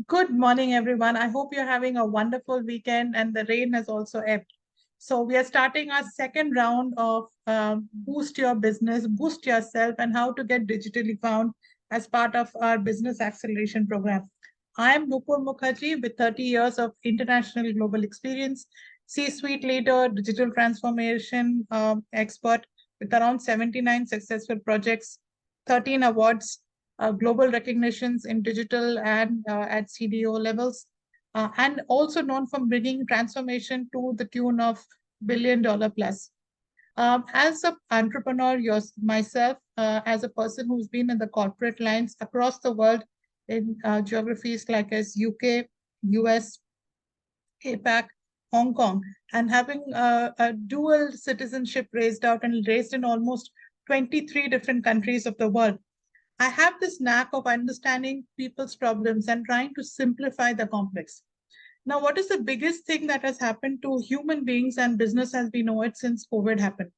Good morning, everyone. I hope you're having a wonderful weekend and the rain has also ebbed. So, we are starting our second round of Boost Your Business, Boost Yourself, and how to get digitally found as part of our Business Acceleration Program. I am Nupur Mukherjee with 30 years of international global experience, C suite leader, digital transformation expert with around 79 successful projects, 13 awards, global recognitions in digital and at CDO levels, and also known for bringing transformation to the tune of $1 billion plus. As an entrepreneur, myself, as a person who's been in the corporate lines across the world in geographies like as UK, US, APAC, Hong Kong, and having a dual citizenship raised out and raised in almost 23 different countries of the world. I have this knack of understanding people's problems and trying to simplify the complex. Now, what is the biggest thing that has happened to human beings and business as we know it since COVID happened?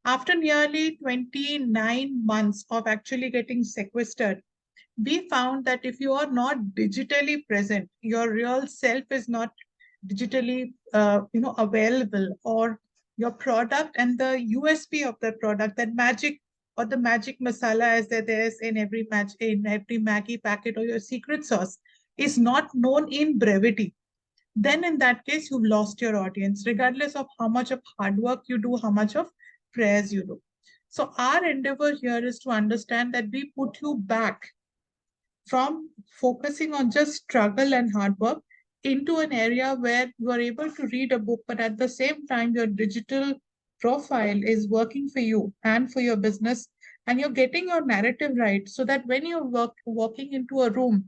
After nearly 29 months of actually getting sequestered, we found that if you are not digitally present, your real self is not digitally available, or your product and the USP of the product, that magic or the magic masala as there is in every Maggie packet, or your secret sauce is not known in brevity, then in that case you've lost your audience, regardless of how much of hard work you do, how much of prayers you do. So our endeavor here is to understand that we put you back from focusing on just struggle and hard work into an area where you are able to read a book, but at the same time, your digital profile is working for you and for your business, and you're getting your narrative right so that when you're walking into a room,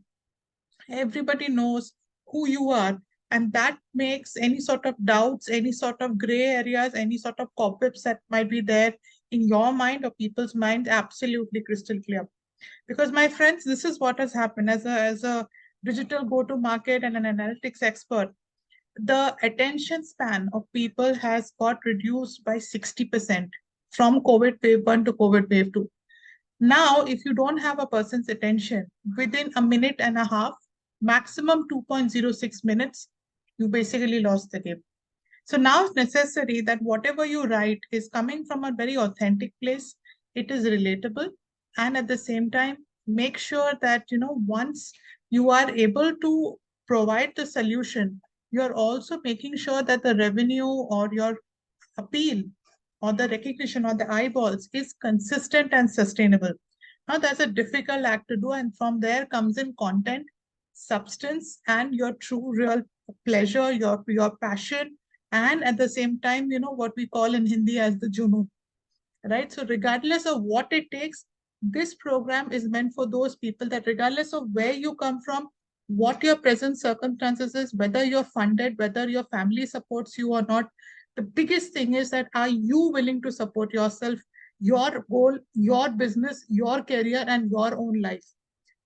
everybody knows who you are. And that makes any sort of doubts, any sort of gray areas, any sort of cobwebs that might be there in your mind or people's minds absolutely crystal clear. Because my friends, this is what has happened as a digital go-to-market and an analytics expert. The attention span of people has got reduced by 60% from COVID wave 1 to COVID wave 2. Now, if you don't have a person's attention within a minute and a half, maximum 2.06 minutes, you basically lost the game. So now it's necessary that whatever you write is coming from a very authentic place, it is relatable, and at the same time, make sure that, once you are able to provide the solution, you're also making sure that the revenue or your appeal or the recognition or the eyeballs is consistent and sustainable. Now, that's a difficult act to do, and from there comes in content, substance, and your true, real pleasure, your passion, and at the same time, what we call in Hindi as the junoon, right? So, regardless of what it takes, this program is meant for those people that, regardless of where you come from, what your present circumstances is, whether you're funded, whether your family supports you or not, the biggest thing is that are you willing to support yourself, your goal, your business, your career, and your own life?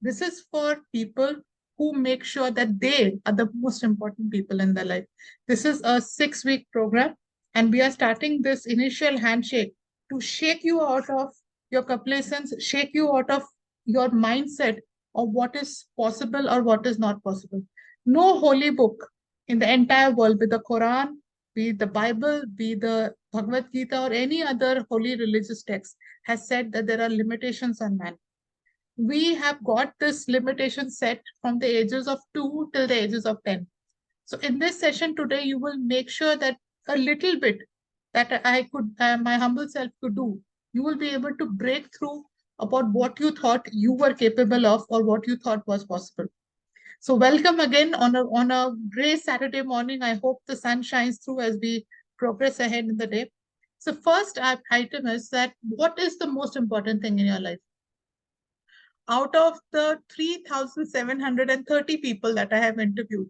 This is for people who make sure that they are the most important people in their life. This is a 6-week program, and we are starting this initial handshake to shake you out of your complacence, shake you out of your mindset of what is possible or what is not possible. No holy book in the entire world, be the Quran, be the Bible, be the Bhagavad Gita, or any other holy religious text, has said that there are limitations on man. We have got this limitation set from the ages of 2 till the ages of 10. So in this session today, you will make sure that a little bit that my humble self could do, you will be able to break through about what you thought you were capable of or what you thought was possible. So welcome again on a gray Saturday morning. I hope the sun shines through as we progress ahead in the day. So first item is that what is the most important thing in your life? Out of the 3,730 people that I have interviewed,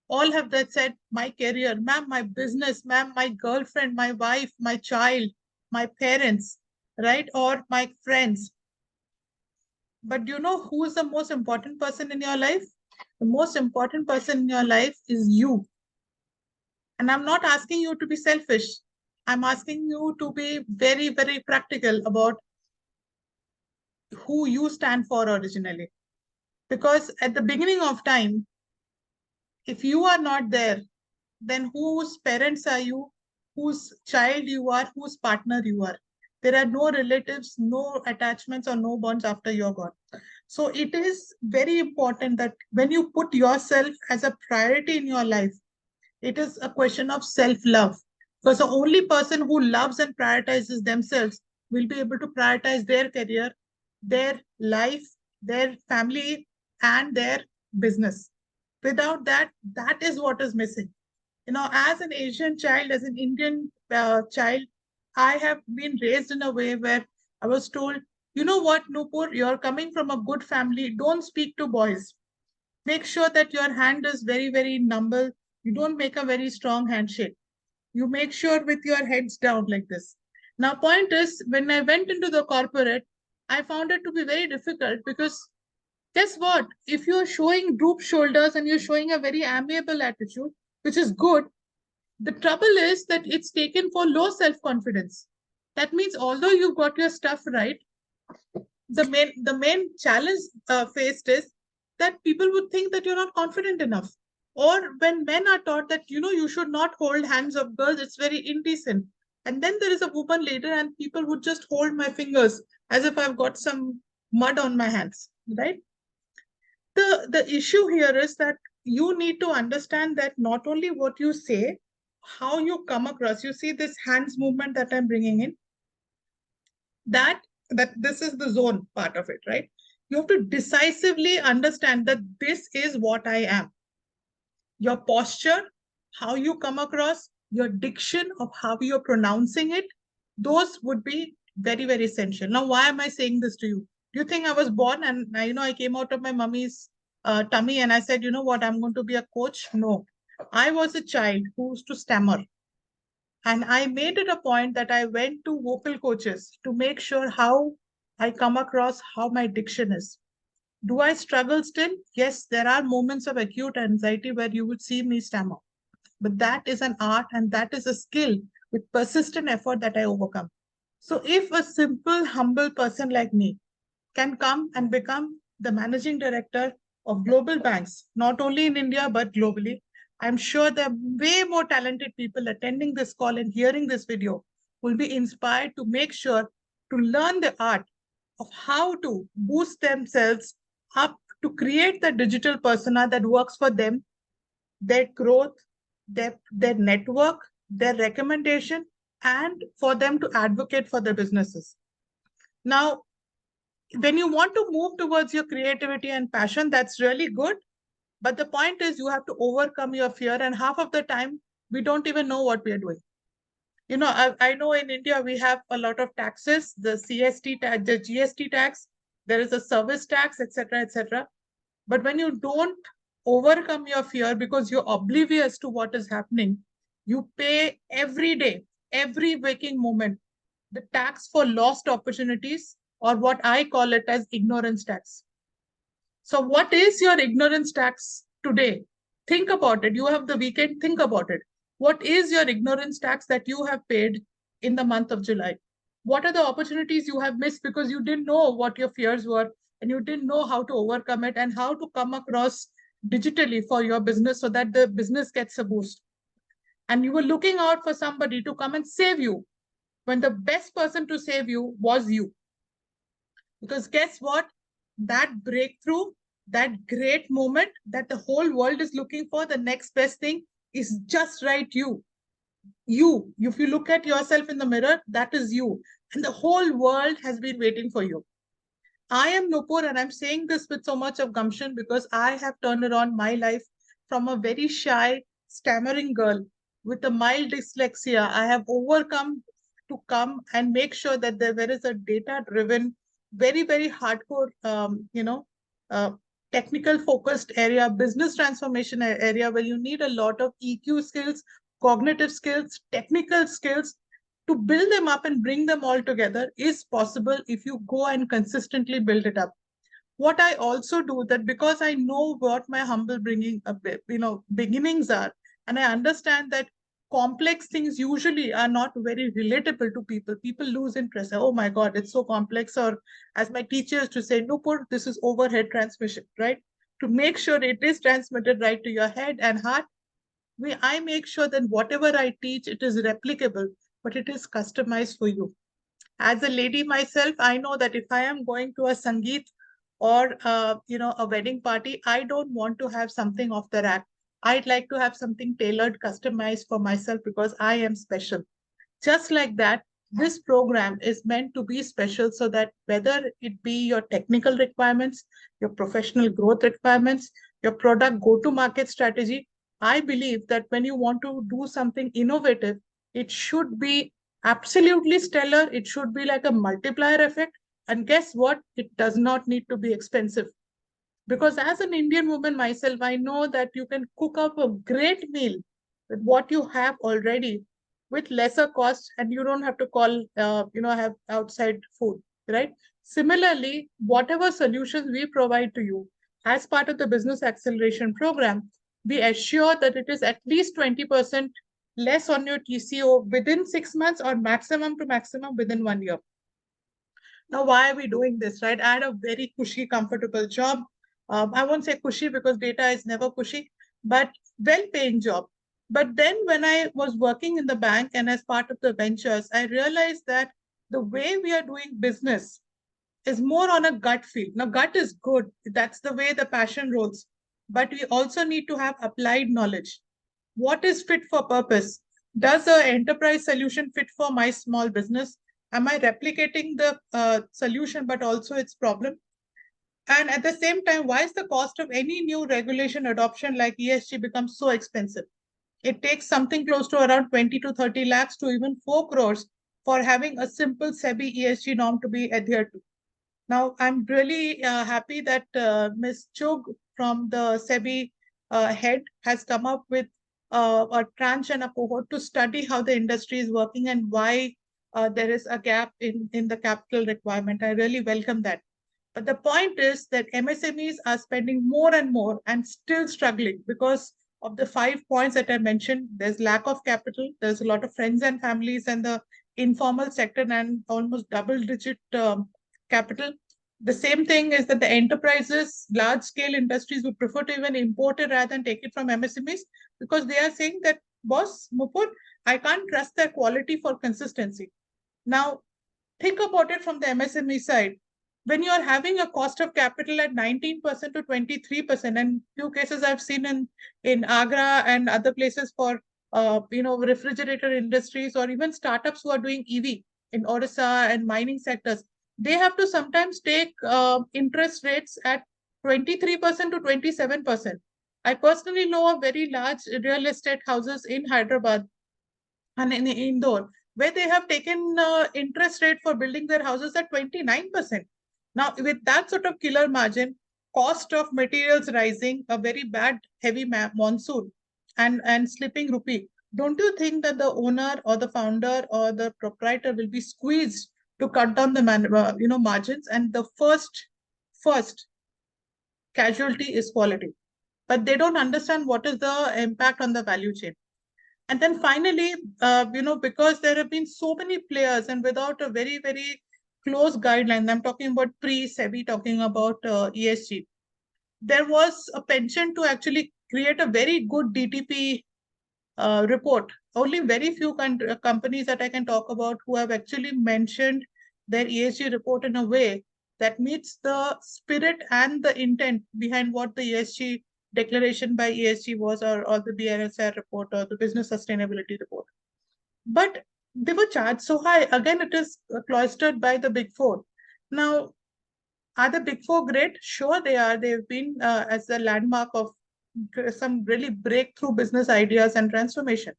all have that said, my career, ma'am, my business, ma'am, my girlfriend, my wife, my child, my parents, right? Or my friends. But do you know who is the most important person in your life? The most important person in your life is you. And I'm not asking you to be selfish. I'm asking you to be very, very practical about who you stand for originally. Because at the beginning of time, If you are not there, then whose parents are you, whose child you are, whose partner you are? There are no relatives, no attachments, or no bonds after you're gone. So it is very important that when you put yourself as a priority in your life, it is a question of self-love. Because the only person who loves and prioritizes themselves will be able to prioritize their career, their life, their family, and their business. Without that, that is what is missing. As an Asian child, as an Indian child, I have been raised in a way where I was told, you know what, Nupur, you're coming from a good family. Don't speak to boys. Make sure that your hand is very, very numble. You don't make a very strong handshake. You make sure with your heads down like this. Now, point is, when I went into the corporate, I found it to be very difficult because guess what? If you're showing droop shoulders and you're showing a very amiable attitude, which is good, the trouble is that it's taken for low self-confidence. That means although you've got your stuff right, the main challenge faced is that people would think that you're not confident enough. Or when men are taught that you should not hold hands of girls, it's very indecent. And then there is a woman later, and people would just hold my fingers as if I've got some mud on my hands, right? The issue here is that you need to understand that not only what you say, how you come across. You see this hands movement that I'm bringing in, that this is the zone part of it, right? You have to decisively understand that this is what I am. Your posture, how you come across, your diction of how you're pronouncing it, those would be very, very essential. Now, why am I saying this to you? Do you think I was born and I came out of my mummy's tummy and I said, you know what, I'm going to be a coach? No. I was a child who used to stammer. And I made it a point that I went to vocal coaches to make sure how I come across, how my diction is. Do I struggle still? Yes, there are moments of acute anxiety where you would see me stammer. But that is an art and that is a skill with persistent effort that I overcome. So if a simple, humble person like me can come and become the managing director of global banks, not only in India, but globally, I'm sure there are way more talented people attending this call and hearing this video will be inspired to make sure to learn the art of how to boost themselves up to create the digital persona that works for them, their growth, their network, their recommendation, and for them to advocate for their businesses. Now, when you want to move towards your creativity and passion, that's really good. But the point is you have to overcome your fear. And half of the time, we don't even know what we are doing. I know in India, we have a lot of taxes, the CST tax, the GST tax, there is a service tax, etc., etc. But when you don't overcome your fear because you're oblivious to what is happening, you pay every day, every waking moment, the tax for lost opportunities, or what I call it as ignorance tax. So what is your ignorance tax today? Think about it. You have the weekend, think about it. What is your ignorance tax that you have paid in the month of July? What are the opportunities you have missed because you didn't know what your fears were and you didn't know how to overcome it and how to come across digitally for your business so that the business gets a boost? And you were looking out for somebody to come and save you when the best person to save you was you. Because guess what? That breakthrough, that great moment that the whole world is looking for, the next best thing is just right you. You, if you look at yourself in the mirror, that is you. And the whole world has been waiting for you. I am Nupur and I'm saying this with so much of gumption because I have turned around my life from a very shy, stammering girl with a mild dyslexia. I have overcome to come and make sure that there is a data-driven, very, very hardcore, uh, technical focused area, business transformation area where you need a lot of EQ skills, cognitive skills, technical skills to build them up and bring them all together is possible if you go and consistently build it up. What I also do that because I know what my humble beginnings are, and I understand that complex things usually are not very relatable to people. People lose interest. Oh my God, it's so complex. Or as my teacher used to say, Nupur, this is overhead transmission, right? to make sure it is transmitted right to your head and heart. I make sure that whatever I teach, it is replicable, but it is customized for you. As a lady myself, I know that if I am going to a Sangeet or a wedding party, I don't want to have something off the rack. I'd like to have something tailored, customized for myself because I am special. Just like that, this program is meant to be special so that whether it be your technical requirements, your professional growth requirements, your product go-to-market strategy, I believe that when you want to do something innovative, it should be absolutely stellar. It should be like a multiplier effect. And guess what? It does not need to be expensive. Because as an Indian woman myself, I know that you can cook up a great meal with what you have already with lesser cost, and you don't have to have outside food, right? Similarly, whatever solutions we provide to you as part of the Business Acceleration Program, we assure that it is at least 20% less on your TCO within 6 months or maximum to maximum within 1 year. Now, why are we doing this, right? I had a very cushy, comfortable job. I won't say cushy because data is never cushy, but well-paying job. But then when I was working in the bank and as part of the ventures, I realized that the way we are doing business is more on a gut feel. Now, gut is good. That's the way the passion rolls. But we also need to have applied knowledge. What is fit for purpose? Does the enterprise solution fit for my small business? Am I replicating the solution, but also its problem? And at the same time, why is the cost of any new regulation adoption like ESG becomes so expensive? It takes something close to around 20 to 30 lakhs to even 4 crores for having a simple SEBI ESG norm to be adhered to. Now, I'm really happy that Ms. Chug from the SEBI head has come up with a tranche and a cohort to study how the industry is working and why there is a gap in the capital requirement. I really welcome that. But the point is that MSMEs are spending more and more and still struggling because of the 5 points that I mentioned. There's lack of capital. There's a lot of friends and families and the informal sector and almost double-digit capital. The same thing is that the enterprises, large-scale industries would prefer to even import it rather than take it from MSMEs because they are saying that, boss, Mupur, I can't trust their quality for consistency. Now, think about it from the MSME side. When you are having a cost of capital at 19% to 23%, and few cases I've seen in Agra and other places for refrigerator industries or even startups who are doing EV in Odisha and mining sectors, they have to sometimes take interest rates at 23% to 27%. I personally know of very large real estate houses in Hyderabad and in Indore where they have taken interest rate for building their houses at 29%. Now, with that sort of killer margin, cost of materials rising, a very bad heavy monsoon, and slipping rupee, don't you think that the owner or the founder or the proprietor will be squeezed to cut down the margins? And the first casualty is quality, but they don't understand what is the impact on the value chain. And then finally, because there have been so many players and without a very, very close guideline, I'm talking about pre-SEBI, talking about ESG, there was a penchant to actually create a very good DTP report. Only very few companies that I can talk about who have actually mentioned their ESG report in a way that meets the spirit and the intent behind what the ESG declaration by ESG was, or the BRSR report or the business sustainability report. But they were charged so high. Again, it is cloistered by the big four. Now, are the big four great? Sure, they are. They've been as a landmark of some really breakthrough business ideas and transformation.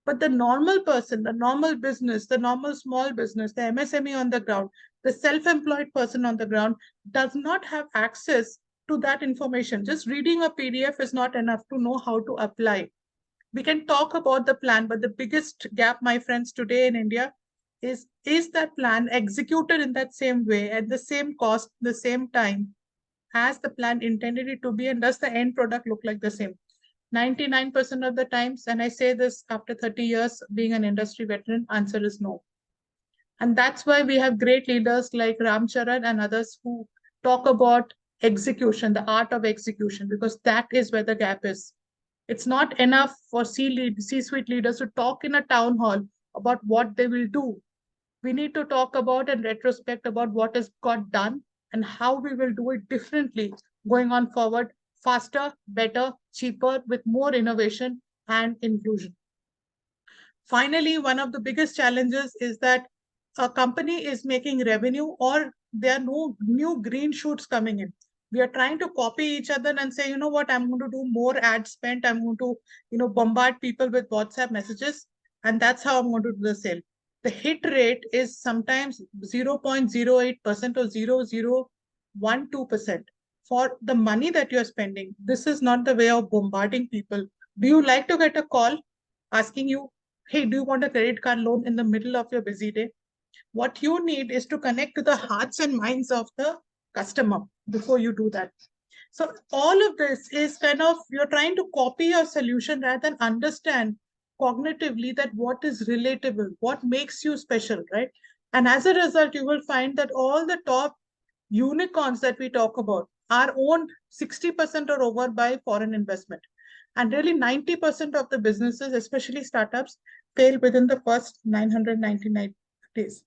But the normal person, the normal business, the normal small business, the MSME on the ground, the self-employed person on the ground does not have access to that information. Just reading a PDF is not enough to know how to apply. We can talk about the plan, but the biggest gap, my friends, today in India is that plan executed in that same way, at the same cost, the same time as the plan intended it to be, and does the end product look like the same? 99% of the times, and I say this after 30 years being an industry veteran, answer is no. And that's why we have great leaders like Ram Charan and others who talk about execution, the art of execution, because that is where the gap is. It's not enough for C-suite leaders to talk in a town hall about what they will do. We need to talk about and retrospect about what has got done and how we will do it differently going on forward, faster, better, cheaper, with more innovation and inclusion. Finally, one of the biggest challenges is that a company is making revenue or there are no new green shoots coming in. We are trying to copy each other and say, you know what, I'm going to do more ad spend. I'm going to, bombard people with WhatsApp messages. And that's how I'm going to do the sale. The hit rate is sometimes 0.08% or 0.012% for the money that you're spending. This is not the way of bombarding people. Do you like to get a call asking you, hey, do you want a credit card loan in the middle of your busy day? What you need is to connect to the hearts and minds of the customer before you do that. So all of this is kind of, you're trying to copy your solution rather than understand cognitively that what is relatable, what makes you special, right? And as a result, you will find that all the top unicorns that we talk about are owned 60% or over by foreign investment. And really 90% of the businesses, especially startups, fail within the first 999 days.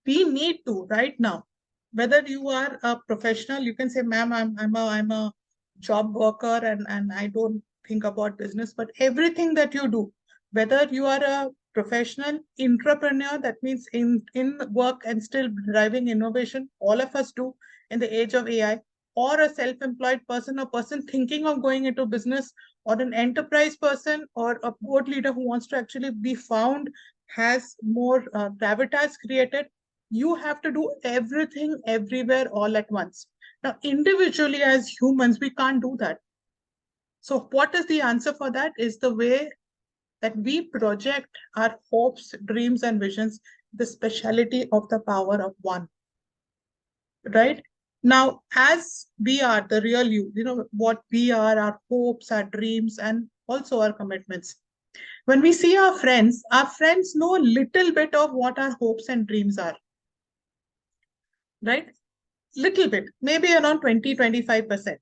We need to right now, whether you are a professional, you can say, ma'am, I'm a job worker and I don't think about business, but everything that you do, whether you are a professional entrepreneur, that means in work and still driving innovation, all of us do in the age of AI, or a self-employed person, a person thinking of going into business, or an enterprise person, or a board leader who wants to actually be found, has more gravitas created. You have to do everything everywhere all at once. Now, individually as humans, we can't do that. So what is the answer for that? Is the way that we project our hopes, dreams, and visions, the speciality of the power of one, right? Now, as we are the real you, what we are, our hopes, our dreams, and also our commitments. When we see our friends know a little bit of what our hopes and dreams are, right? Little bit, maybe around 20, 25%,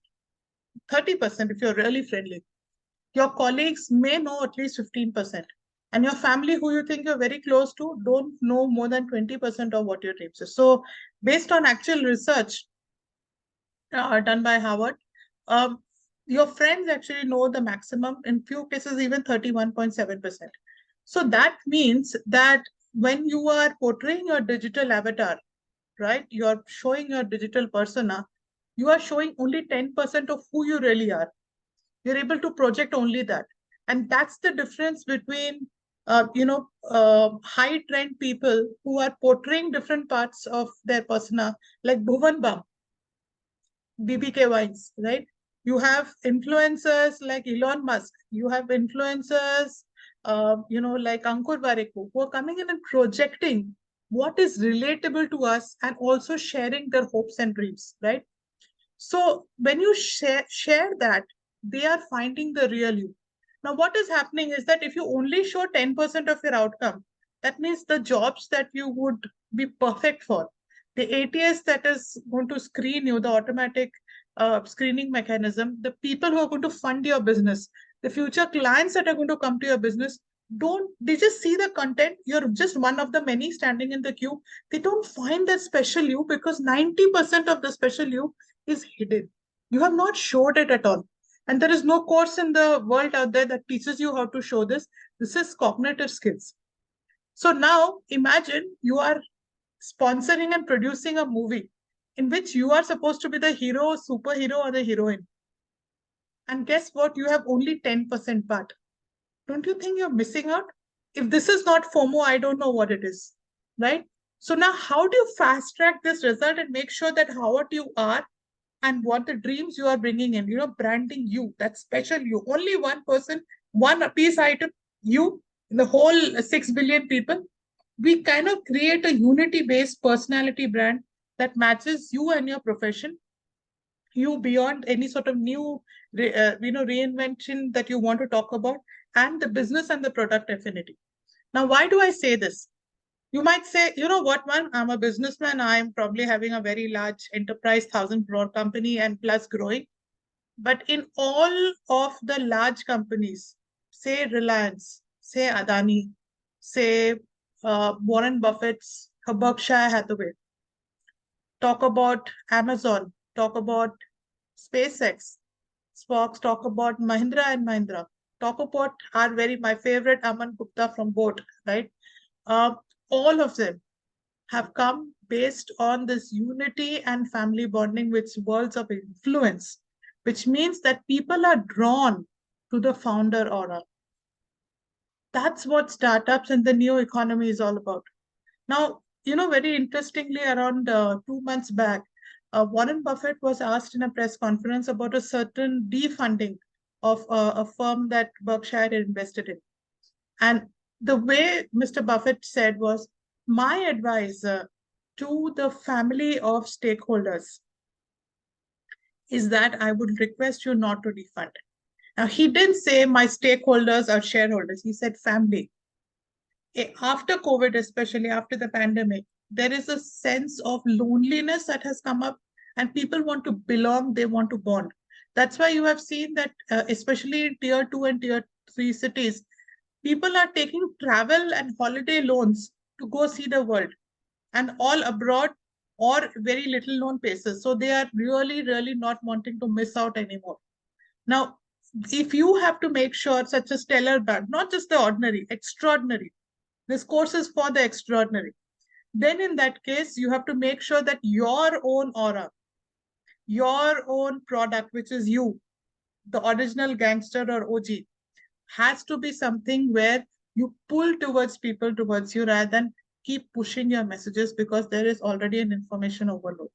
30% if you're really friendly. Your colleagues may know at least 15%. And your family, who you think you're very close to, don't know more than 20% of what your dreams are. So based on actual research done by Harvard, um, your friends actually know the maximum, in few cases even 31.7%. So that means that when you are portraying your digital avatar, right, you're showing your digital persona, you are showing only 10% of who you really are. You're able to project only that. And that's the difference between, high trend people who are portraying different parts of their persona, like Bhuvan Bam, BBK Wines, right? You have influencers like Elon Musk. You have influencers, like Ankur Warikoo, who are coming in and projecting what is relatable to us and also sharing their hopes and dreams, right? So when you share that, they are finding the real you. Now, what is happening is that if you only show 10% of your outcome, that means the jobs that you would be perfect for, the ATS that is going to screen you, the automatic screening mechanism, the people who are going to fund your business, the future clients that are going to come to your business, they just see the content. You're just one of the many standing in the queue. They don't find that special you because 90% of the special you is hidden. You have not showed it at all. And there is no course in the world out there that teaches you how to show this. This is cognitive skills. So now imagine you are sponsoring and producing a movie in which you are supposed to be the hero, superhero, or the heroine. And guess what? You have only 10% part. Don't you think you're missing out? If this is not FOMO, I don't know what it is, right? So now how do you fast track this result and make sure that how what you are and what the dreams you are bringing in, branding you, that special you, only one person, one piece item, you, the whole 6 billion people, we kind of create a unity-based personality brand that matches you and your profession, you beyond any sort of new, reinvention that you want to talk about, and the business and the product affinity. Now, why do I say this? You might say, you know what, man, I'm a businessman. I'm probably having a very large enterprise, 1,000 crore company and plus growing. But in all of the large companies, say Reliance, say Adani, say Warren Buffett's Berkshire Hathaway, talk about Amazon, talk about SpaceX, Spox, talk about Mahindra and Mahindra, talk about our very my favorite Aman Gupta from Boat, right? Uh, all of them have come based on this unity and family bonding with worlds of influence, which means that people are drawn to the founder aura. That's what startups and the new economy is all about. Now, very interestingly, around 2 months back, Warren Buffett was asked in a press conference about a certain defunding of a firm that Berkshire had invested in. And the way Mr. Buffett said was, my advice to the family of stakeholders is that I would request you not to defund. Now, he didn't say my stakeholders or shareholders. He said family. After COVID, especially after the pandemic, there is a sense of loneliness that has come up, and people want to belong, they want to bond. That's why you have seen that, especially in tier two and tier three cities, people are taking travel and holiday loans to go see the world, and all abroad or very little known places. So they are really, really not wanting to miss out anymore. Now, if you have to make sure such a stellar brand, not just the ordinary, extraordinary, this course is for the extraordinary, then in that case, you have to make sure that your own aura, your own product, which is you, the original gangster or OG, has to be something where you pull towards people towards you rather than keep pushing your messages because there is already an information overload.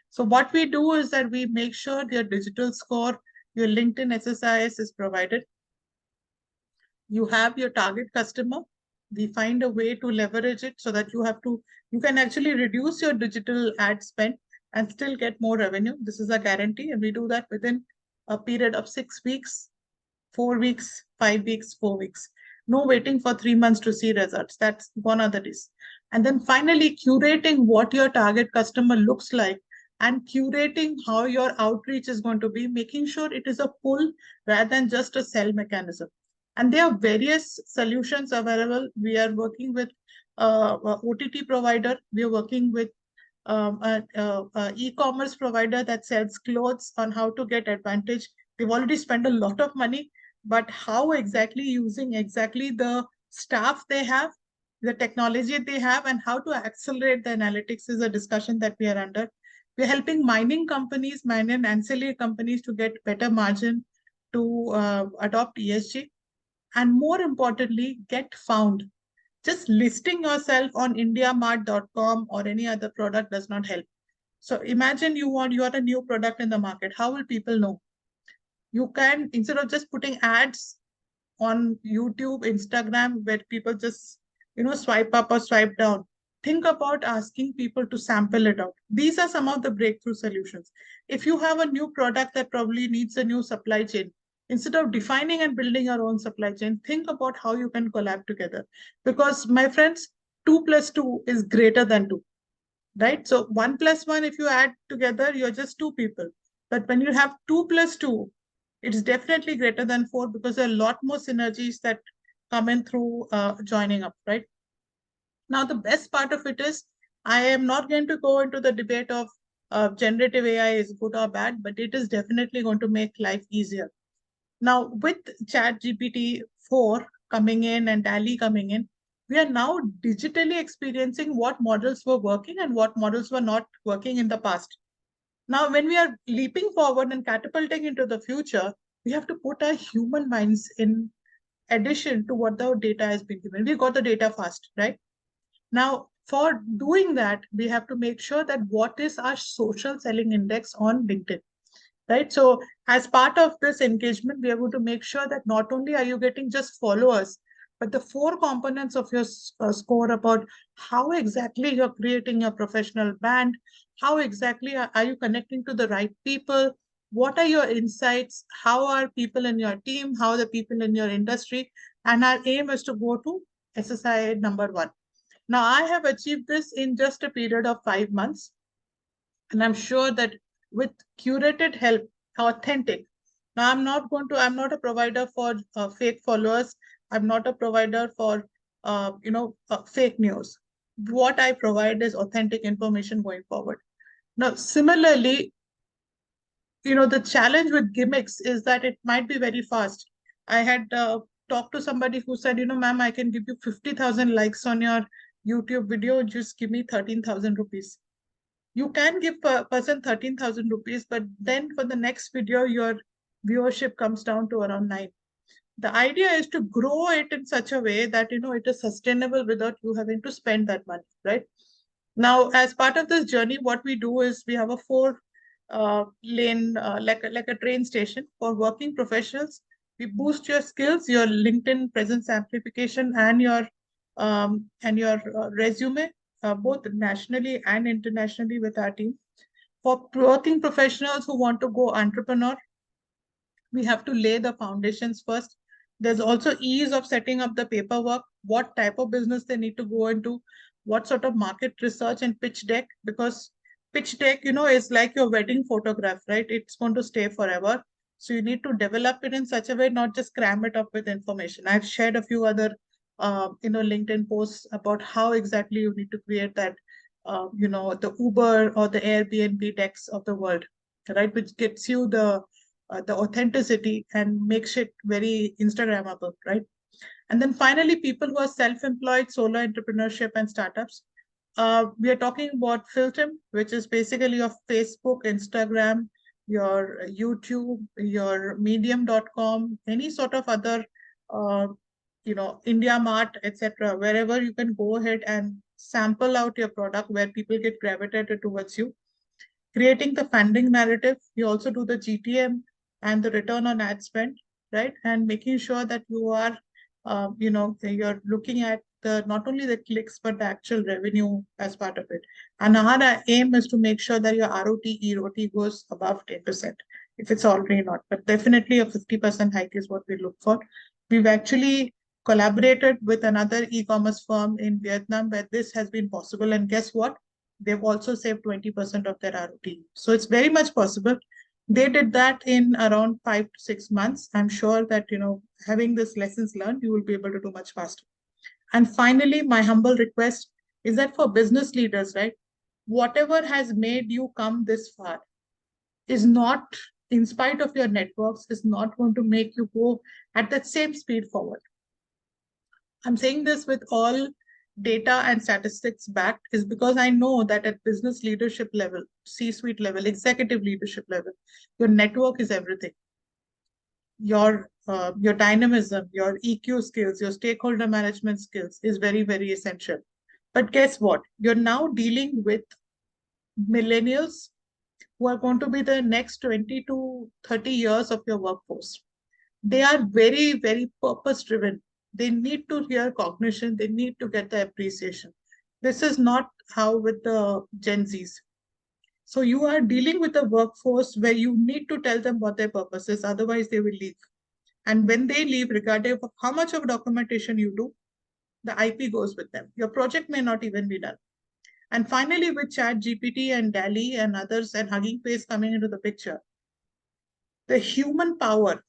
So what we do is that we make sure your digital score, your LinkedIn SSIS is provided. You have your target customer. We find a way to leverage it so that you can actually reduce your digital ad spend and still get more revenue. This is a guarantee, and we do that within a period of 6 weeks, 4 weeks, 5 weeks, 4 weeks. No waiting for 3 months to see results. That's one of the days. And then finally, curating what your target customer looks like and curating how your outreach is going to be, making sure it is a pull rather than just a sell mechanism. And there are various solutions available. We are working with a OTT provider. We are working with e-commerce provider that sells clothes on how to get advantage. They've already spent a lot of money, but how exactly using exactly the staff they have, the technology they have, and how to accelerate the analytics is a discussion that we are under. We're helping mining companies, mining and ancillary companies to get better margin to adopt ESG, and more importantly, get found. Just listing yourself on indiamart.com or any other product does not help. So imagine you are a new product in the market. How will people know? You can, instead of just putting ads on YouTube, Instagram, where people just, swipe up or swipe down, think about asking people to sample it out. These are some of the breakthrough solutions. If you have a new product that probably needs a new supply chain, instead of defining and building your own supply chain, think about how you can collab together. Because, my friends, 2 plus 2 is greater than 2, right? So 1 plus 1, if you add together, you're just 2 people. But when you have 2 plus 2, it's definitely greater than 4 because there are a lot more synergies that come in through joining up, right? Now, the best part of it is, I am not going to go into the debate of generative AI is good or bad, but it is definitely going to make life easier. Now, with ChatGPT 4 coming in and DALI coming in, we are now digitally experiencing what models were working and what models were not working in the past. Now, when we are leaping forward and catapulting into the future, we have to put our human minds in addition to what the data has been given. We got the data fast, right? Now, for doing that, we have to make sure that what is our social selling index on LinkedIn, right? So as part of this engagement, we are going to make sure that not only are you getting just followers, but the 4 components of your score about how exactly you're creating your professional brand, how exactly are you connecting to the right people, what are your insights, how are people in your team, how are the people in your industry, and our aim is to go to SSI number 1. Now, I have achieved this in just a period of 5 months. And I'm sure that with curated help, authentic. Now, I'm not a provider for fake followers. I'm not a provider for, fake news. What I provide is authentic information going forward. Now, similarly, the challenge with gimmicks is that it might be very fast. I had talked to somebody who said, ma'am, I can give you 50,000 likes on your YouTube video. Just give me 13,000 rupees. You can give per person 13,000 rupees, but then for the next video, your viewership comes down to around 9. The idea is to grow it in such a way that, it is sustainable without you having to spend that money, right? Now, as part of this journey, what we do is we have a 4 lane, like a train station for working professionals. We boost your skills, your LinkedIn presence amplification, and your resume, both nationally and internationally with our team. For working professionals who want to go entrepreneur, we have to lay the foundations first. There's also ease of setting up the paperwork, what type of business they need to go into, what sort of market research and pitch deck, because pitch deck, is like your wedding photograph, right? It's going to stay forever. So you need to develop it in such a way, not just cram it up with information. I've shared a few other, LinkedIn posts about how exactly you need to create that, the Uber or the Airbnb decks of the world, right? Which gets you the authenticity and makes it very Instagrammable, right? And then finally, people who are self-employed, solo entrepreneurship and startups. We are talking about Filtem, which is basically your Facebook, Instagram, your YouTube, your medium.com, any sort of other, India Mart, etc., wherever you can go ahead and sample out your product where people get gravitated towards you. Creating the funding narrative, you also do the GTM and the return on ad spend, right? And making sure that you are, you're looking at the not only the clicks but the actual revenue as part of it. And our aim is to make sure that your ROT goes above 10%, if it's already not. But definitely a 50% hike is what we look for. We've actually collaborated with another e-commerce firm in Vietnam where this has been possible. And guess what? They've also saved 20% of their ROT. So it's very much possible. They did that in around 5 to 6 months. I'm sure that, having this lessons learned, you will be able to do much faster. And finally, my humble request is that for business leaders, right, whatever has made you come this far is not, in spite of your networks, is not going to make you go at that same speed forward. I'm saying this with all data and statistics backed, is because I know that at business leadership level, C-suite level, executive leadership level, your network is everything. Your dynamism, your EQ skills, your stakeholder management skills is very, very essential. But guess what? You're now dealing with millennials who are going to be the next 20 to 30 years of your workforce. They are very, very purpose driven. They need to hear cognition. They need to get the appreciation. This is not how with the Gen Zs. So you are dealing with a workforce where you need to tell them what their purpose is. Otherwise, they will leave. And when they leave, regardless of how much of documentation you do, the IP goes with them. Your project may not even be done. And finally, with Chat GPT and DALI and others and Hugging Face coming into the picture, the human power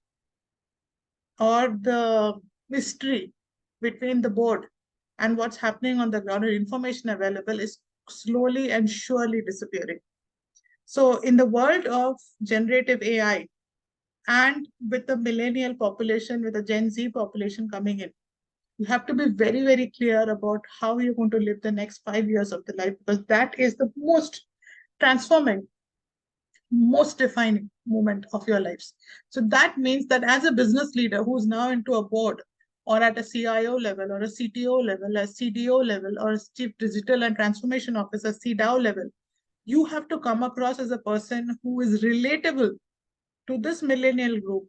or the mystery between the board and what's happening on the ground and information available is slowly and surely disappearing. So in the world of generative AI and with the millennial population, with the Gen Z population coming in, you have to be very, very clear about how you're going to live the next 5 years of the life, because that is the most transforming, most defining moment of your lives. So that means that as a business leader who's now into a board or at a CIO level or a CTO level, a CDO level, or a Chief Digital and Transformation Officer, CDAO level, you have to come across as a person who is relatable to this millennial group,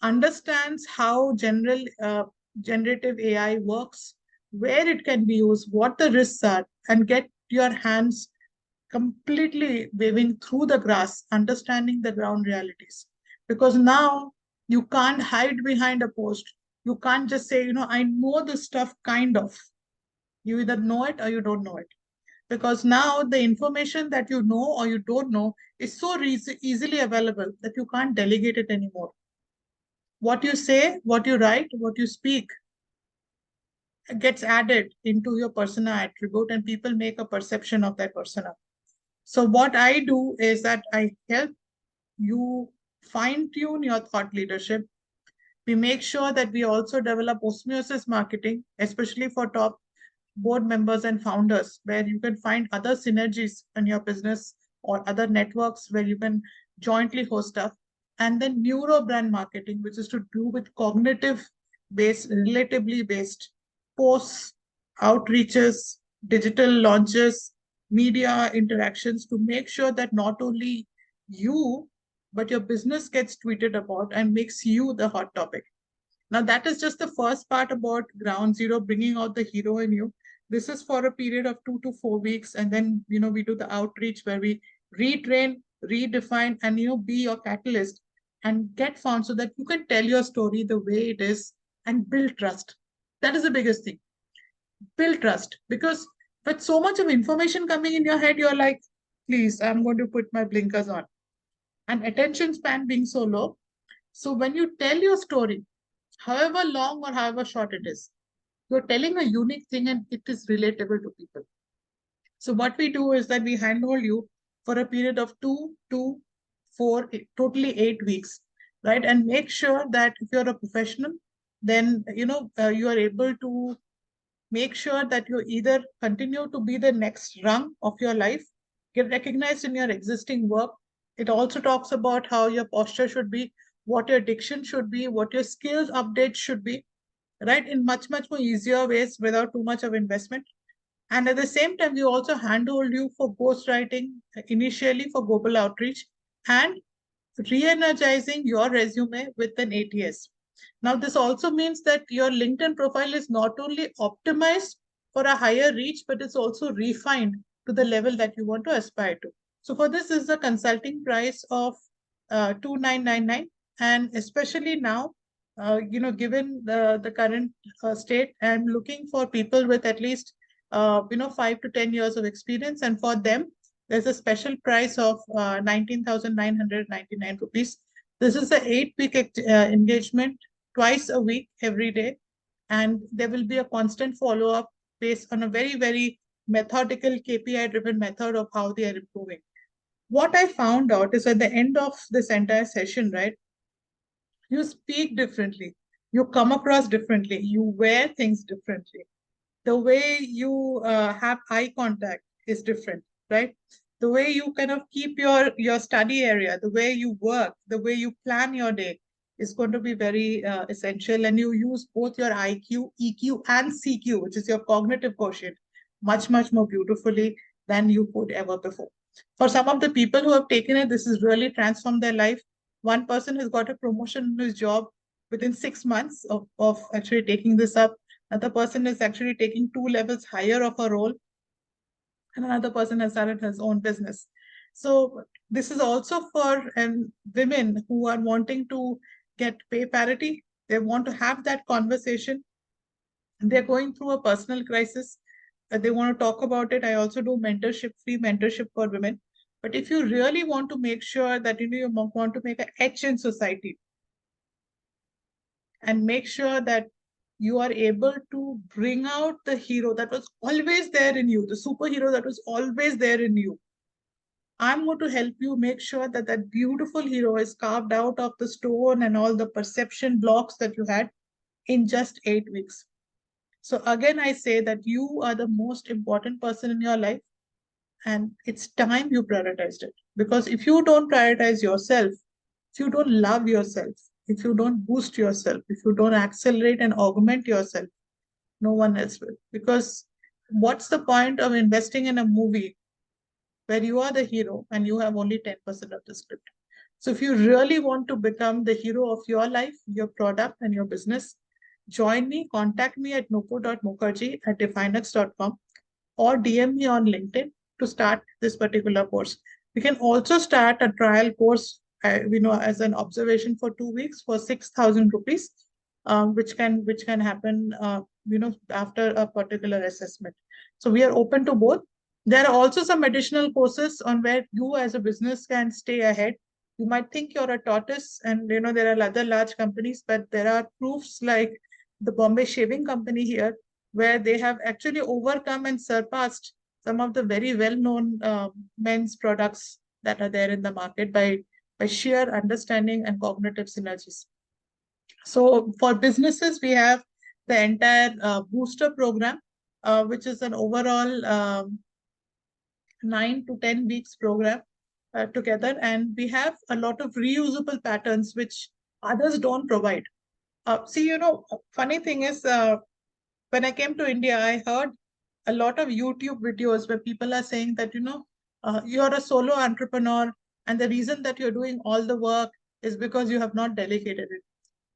understands how generative AI works, where it can be used, what the risks are, and get your hands completely waving through the grass, understanding the ground realities. Because now you can't hide behind a post. You can't just say, I know this stuff kind of. You either know it or you don't know it. Because now the information that you know or you don't know is so easily available that you can't delegate it anymore. What you say, what you write, what you speak gets added into your persona attribute, and people make a perception of that persona. So what I do is that I help you fine tune your thought leadership. We make sure that we also develop osmosis marketing, especially for top board members and founders, where you can find other synergies in your business or other networks where you can jointly host stuff. And then neuro brand marketing, which is to do with cognitive based, relatively based posts, outreaches, digital launches, media interactions to make sure that not only you, but your business gets tweeted about and makes you the hot topic. Now, that is just the first part about ground zero, bringing out the hero in you. This is for a period of 2 to 4 weeks. And then, we do the outreach where we retrain, redefine, and, be your catalyst and get found so that you can tell your story the way it is and build trust. That is the biggest thing. Build trust. Because with so much of information coming in your head, you're like, please, I'm going to put my blinkers on. And attention span being so low. So when you tell your story, however long or however short it is, you're telling a unique thing and it is relatable to people. So what we do is that we handhold you for a period of 2 to 4, totally 8 weeks, right? And make sure that if you're a professional, then you are able to make sure that you either continue to be the next rung of your life, get recognized in your existing work. It also talks about how your posture should be, what your diction should be, what your skills updates should be, right? In much, much more easier ways without too much of investment. And at the same time, we also handhold you for ghostwriting initially for global outreach and re-energizing your resume with an ATS. Now, this also means that your LinkedIn profile is not only optimized for a higher reach, but it's also refined to the level that you want to aspire to. So for this is the consulting price of 2,999. And especially now, given the current state, I'm looking for people with at least 5 to 10 years of experience. And for them, there's a special price of 19,999 rupees. This is the 8-week engagement, twice a week, every day. And there will be a constant follow-up based on a very, very methodical KPI-driven method of how they are improving. What I found out is at the end of this entire session, right, you speak differently, you come across differently, you wear things differently. The way you have eye contact is different, right? The way you kind of keep your study area, the way you work, the way you plan your day is going to be very essential. And you use both your IQ, EQ, and CQ, which is your cognitive quotient, much, much more beautifully than you could ever before. For some of the people who have taken it, this has really transformed their life. One person has got a promotion in his job within 6 months of actually taking this up. Another person is actually taking 2 levels higher of a role, and another person has started his own business. So this is also for women who are wanting to get pay parity. They want to have that conversation. They're going through a personal crisis. They want to talk about it. I also do mentorship, free mentorship for women. But if you really want to make sure that you want to make an etch in society and make sure that you are able to bring out the hero that was always there in you, the superhero that was always there in you. I'm going to help you make sure that that beautiful hero is carved out of the stone and all the perception blocks that you had in just 8 weeks. So again, I say that you are the most important person in your life, and it's time you prioritized it. Because if you don't prioritize yourself, if you don't love yourself, if you don't boost yourself, if you don't accelerate and augment yourself, no one else will. Because what's the point of investing in a movie where you are the hero and you have only 10% of the script? So if you really want to become the hero of your life, your product, and your business, join me, contact me at nupu.mukherjee@definex.com or DM me on LinkedIn to start this particular course. We can also start a trial course, as an observation for 2 weeks for 6,000 rupees, which can happen after a particular assessment. So we are open to both. There are also some additional courses on where you as a business can stay ahead. You might think you're a tortoise and there are other large companies, but there are proofs like the Bombay Shaving Company here, where they have actually overcome and surpassed some of the very well-known men's products that are there in the market by sheer understanding and cognitive synergies. So for businesses, we have the entire booster program, which is an overall 9 to 10 weeks program together. And we have a lot of reusable patterns, which others don't provide. See, funny thing is, when I came to India, I heard a lot of YouTube videos where people are saying that, you're a solo entrepreneur, and the reason that you're doing all the work is because you have not delegated it.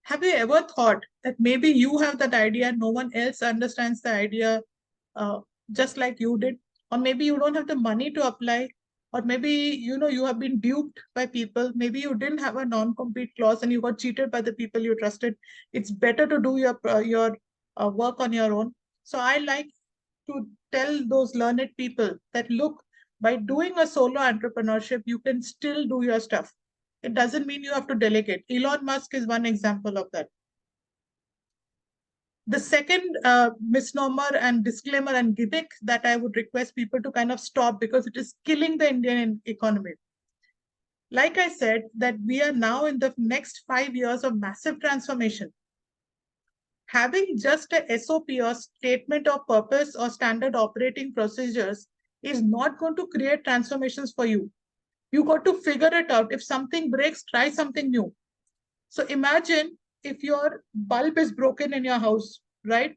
Have you ever thought that maybe you have that idea, no one else understands the idea uh, just like you did? Or maybe you don't have the money to apply, or maybe you have been duped by people. Maybe you didn't have a non-compete clause and you got cheated by the people you trusted. It's better to do your work on your own. So I like to tell those learned people that, look, by doing a solo entrepreneurship, you can still do your stuff. It doesn't mean you have to delegate. Elon Musk is one example of that. The second misnomer and disclaimer and gimmick that I would request people to kind of stop, because it is killing the Indian economy. Like I said, that we are now in the next 5 years of massive transformation. Having just a SOP or statement of purpose or standard operating procedures is not going to create transformations for you. You got to figure it out. If something breaks, try something new. So imagine if your bulb is broken in your house, right?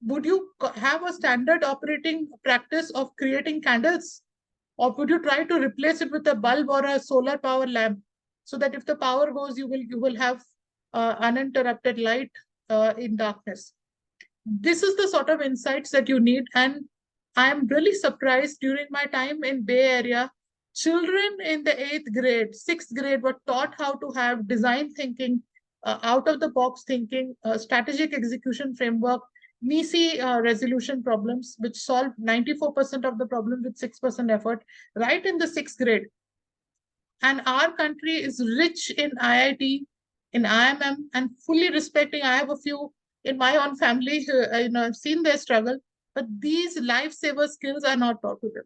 Would you have a standard operating practice of creating candles? Or would you try to replace it with a bulb or a solar power lamp, so that if the power goes, you will have uninterrupted light in darkness? This is the sort of insights that you need. And I am really surprised, during my time in Bay Area, children in the 8th grade, 6th grade were taught how to have design thinking, out of the box thinking, strategic execution framework, NICI resolution problems, which solve 94% of the problem with 6% effort, right in the 6th grade. And our country is rich in IIT, in IMM, and fully respecting. I have a few in my own family who, I've seen their struggle, but these lifesaver skills are not taught to them.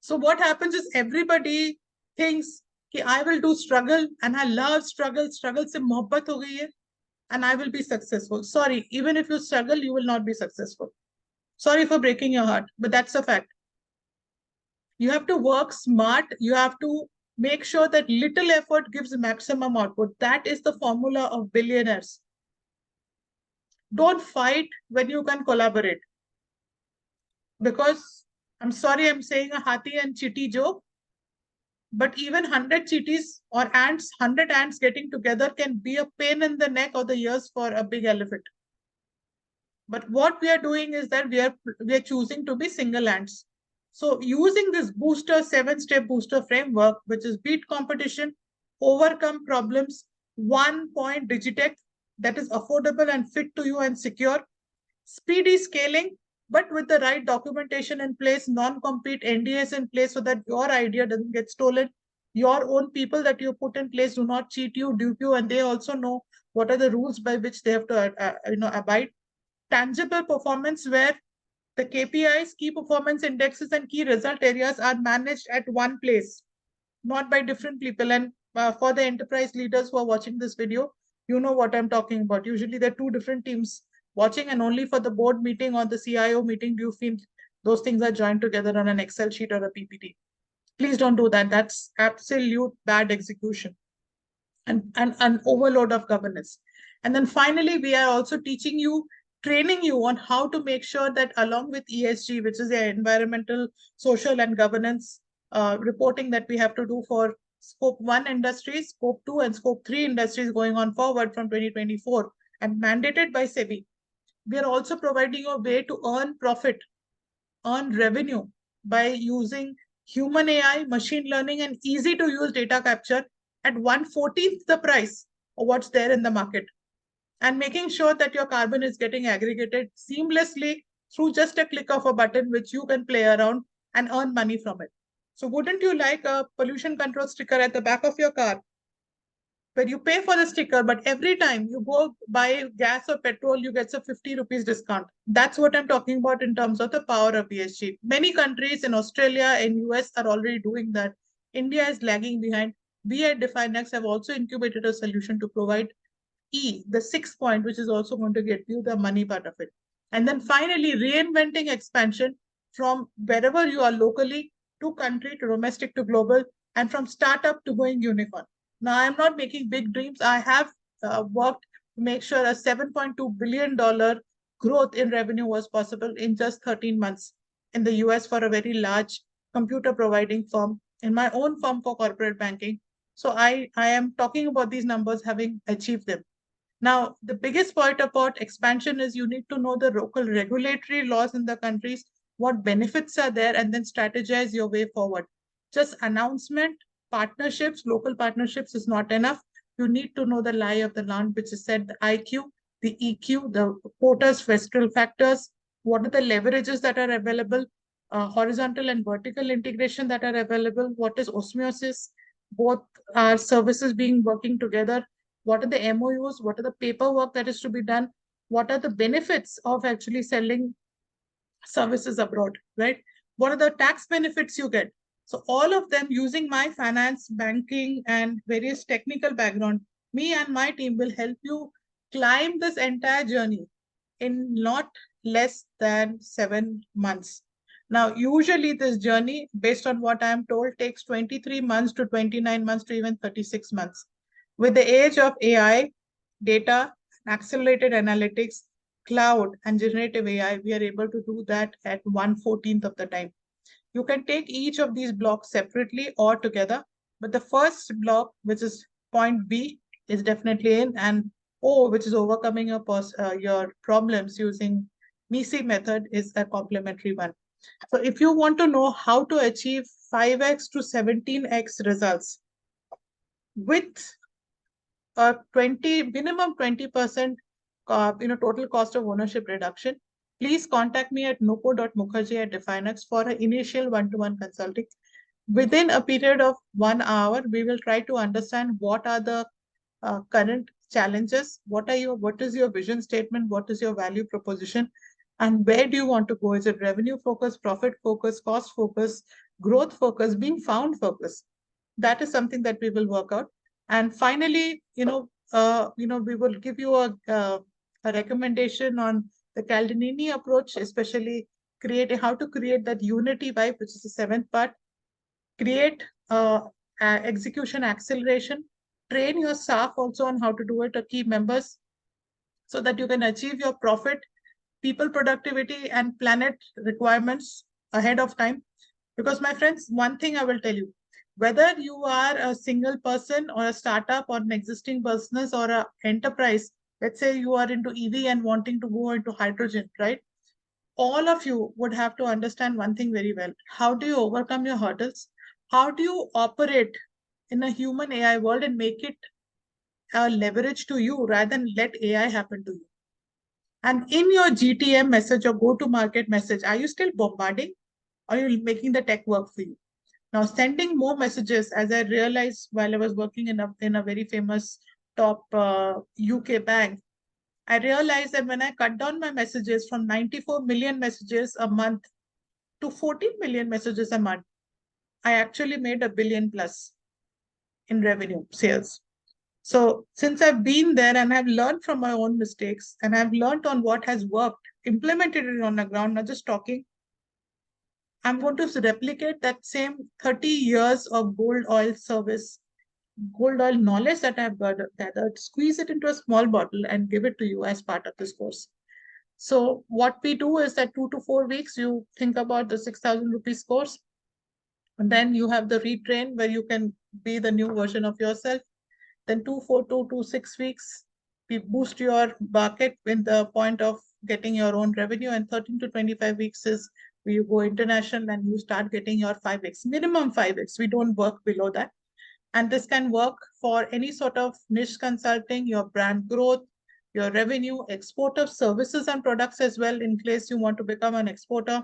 So what happens is everybody thinks कि I will do struggle and I love struggle. Struggle से मोहब्बत हो गई है and I will be successful. Sorry, even if you struggle, you will not be successful. Sorry for breaking your heart, but that's a fact. You have to work smart. You have to make sure that little effort gives maximum output. That is the formula of billionaires. Don't fight when you can collaborate. Because I'm sorry, I'm saying a hathi and chitty joke, but even 100 chitties or ants, 100 ants getting together can be a pain in the neck or the ears for a big elephant. But what we are doing is that we are choosing to be single ants. So using this booster, 7-step booster framework, which is beat competition, overcome problems, 1-point digitech that is affordable and fit to you and secure, speedy scaling, but with the right documentation in place, non-compete NDAs in place so that your idea doesn't get stolen. Your own people that you put in place do not cheat you, dupe you, and they also know what are the rules by which they have to abide. Tangible performance, where the KPIs, key performance indexes, and key result areas are managed at one place, not by different people. And for the enterprise leaders who are watching this video, you know what I'm talking about. Usually there are 2 different teams watching, and only for the board meeting or the CIO meeting do you feel those things are joined together on an Excel sheet or a PPT. Please don't do that. That's absolute bad execution and an overload of governance. And then finally, we are also training you on how to make sure that along with ESG, which is the environmental, social, and governance reporting that we have to do for Scope 1 industries, Scope 2, and Scope 3 industries going on forward from 2024 and mandated by SEBI. We are also providing a way to earn profit, earn revenue by using human AI, machine learning, and easy to use data capture at 1/14th the price of what's there in the market. and making sure that your carbon is getting aggregated seamlessly through just a click of a button, which you can play around and earn money from it. So wouldn't you like a pollution control sticker at the back of your car where you pay for the sticker, but every time you go buy gas or petrol, you get a 50 rupees discount? That's what I'm talking about in terms of the power of ESG. Many countries in Australia and US are already doing that. India is lagging behind. We at Definex have also incubated a solution to provide the sixth point, which is also going to get you the money part of it. And then finally, reinventing expansion from wherever you are locally to country to domestic to global, and from startup to going unicorn. Now, I'm not making big dreams. I have worked to make sure a $7.2 billion growth in revenue was possible in just 13 months in the US for a very large computer providing firm, in my own firm for corporate banking. So I am talking about these numbers having achieved them. Now, the biggest point about expansion is you need to know the local regulatory laws in the countries, what benefits are there, and then strategize your way forward. Just announcement, partnerships, local partnerships is not enough. You need to know the lie of the land, which is said the IQ, the EQ, the quotas, fiscal factors, what are the leverages that are available, horizontal and vertical integration that are available, what is osmosis, both are services being working together, what are the MOUs, what are the paperwork that is to be done, what are the benefits of actually selling services abroad, right? What are the tax benefits you get? So all of them, using my finance, banking, and various technical background, me and my team will help you climb this entire journey in not less than 7 months. Now, usually this journey, based on what I am told, takes 23 months to 29 months to even 36 months. With the age of AI, data, accelerated analytics, cloud, and generative AI, we are able to do that at 1/14th of the time. You can take each of these blocks separately or together, but the first block, which is point B, is definitely in, and O, which is overcoming your problems using MECE method, is a complementary one. So if you want to know how to achieve 5x to 17x results with a 20% total cost of ownership reduction, please contact me at nupo.mukherjee@Definex for an initial one-to-one consulting. Within a period of 1 hour, we will try to understand what are the current challenges, what is your vision statement, what is your value proposition, and where do you want to go? Is it revenue focus, profit focus, cost focus, growth focus, being found focus? That is something that we will work out. And finally, we will give you a recommendation on the Caldini approach, especially how to create that unity vibe, which is the seventh part. Create execution acceleration. Train your staff also on how to do it, or key members, so that you can achieve your profit, people productivity, and planet requirements ahead of time. Because, my friends, one thing I will tell you, whether you are a single person or a startup or an existing business or an enterprise, let's say you are into EV and wanting to go into hydrogen, right? All of you would have to understand one thing very well. How do you overcome your hurdles? How do you operate in a human AI world and make it a leverage to you rather than let AI happen to you? And in your GTM message or go-to-market message, are you still bombarding, or are you making the tech work for you? Now, sending more messages, as I realized while I was working in a very famous top UK bank, I realized that when I cut down my messages from 94 million messages a month to 14 million messages a month, I actually made $1 billion plus in revenue sales. So since I've been there and I've learned from my own mistakes and I've learned on what has worked, implemented it on the ground, not just talking, I'm going to replicate that same 30 years of gold oil service, gold oil knowledge that I've gathered, squeeze it into a small bottle and give it to you as part of this course. So what we do is that 2 to 4 weeks, you think about the 6,000 rupees course. And then you have the retrain where you can be the new version of yourself. Then 6 weeks, we boost your bucket in the point of getting your own revenue. And 13 to 25 weeks is where you go international and you start getting your 5x, minimum 5x. We don't work below that. And this can work for any sort of niche consulting, your brand growth, your revenue, export of services and products as well, in case you want to become an exporter,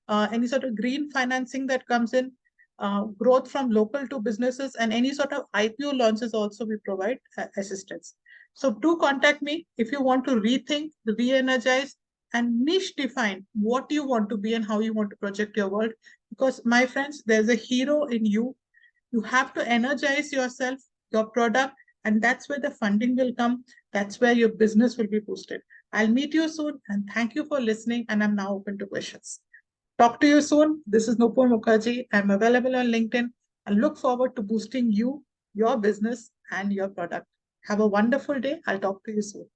any sort of green financing that comes in, growth from local to businesses, and any sort of IPO launches also we provide assistance. So do contact me if you want to rethink, re-energize, and niche define what you want to be and how you want to project your world. Because my friends, there's a hero in you. You have to energize yourself, your product, and that's where the funding will come. That's where your business will be boosted. I'll meet you soon, and thank you for listening. And I'm now open to questions. Talk to you soon. This is Nupur Mukherjee. I'm available on LinkedIn and look forward to boosting you, your business, and your product. Have a wonderful day. I'll talk to you soon.